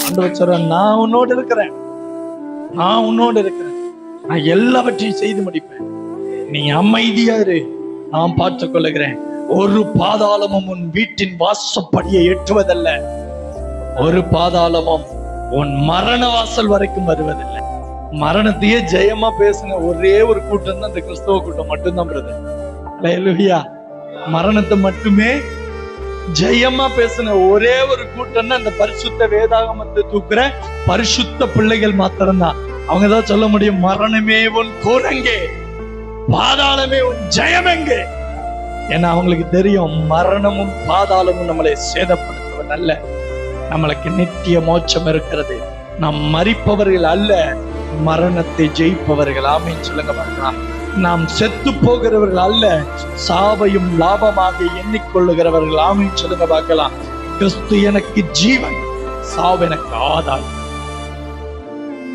ஆண்டவர் சொல்ற, நான் உன்னோடு இருக்கிறேன், நான் உன்னோடு இருக்கிறேன், நான் எல்லாவற்றையும் செய்து முடிப்பேன், நீ அமைதியா இரு, நான் பார்த்துக் கொள்ளுகிறேன். ஒரு பாதாளமும் உன் வீட்டின் வாசப்படியை எட்டுவதல்ல, ஒரு பாதாளமும் உன் மரண வாசல் வரைக்கும் வருவதில்லை. மரணத்தையே ஜெயமா பேசுன ஒரே ஒரு கூட்டம் தான் இந்த கிறிஸ்தவ கூட்டம் மட்டும்தான் பிரதர். அல்லேலூயா. மரணத்தை மட்டுமே ஜெயமா பேசின ஒரே ஒரு கூட்டம் தான் இந்த பரிசுத்த வேதாகமத்தை தூக்குற பரிசுத்த பிள்ளைகள் மாத்திரம்தான். அவங்கதான் சொல்ல முடியும், மரணமே உன் கூரங்கே, பாதாளமே உன் ஜெயம் எங்கே. ஏன்னா அவங்களுக்கு தெரியும், மரணமும் பாதாளமும் நம்மளை சேதப்படுத்துவது அல்ல, நம்மளுக்கு நித்திய மோட்சம் இருக்கிறது. நாம் மரிப்பவர்கள் அல்ல, மரணத்தை ஜெயிப்பவர்கள். ஆமீன் சொல்லுங்க பார்க்கலாம். நாம் செத்து போகிறவர்கள் அல்ல, சாவையும் லாபமாக எண்ணிக்கொள்ளுகிறவர்கள். ஆமீன் சொல்லுங்க பார்க்கலாம். கிறிஸ்து எனக்கு ஜீவன், சாவு எனக்கு ஆதாயம்.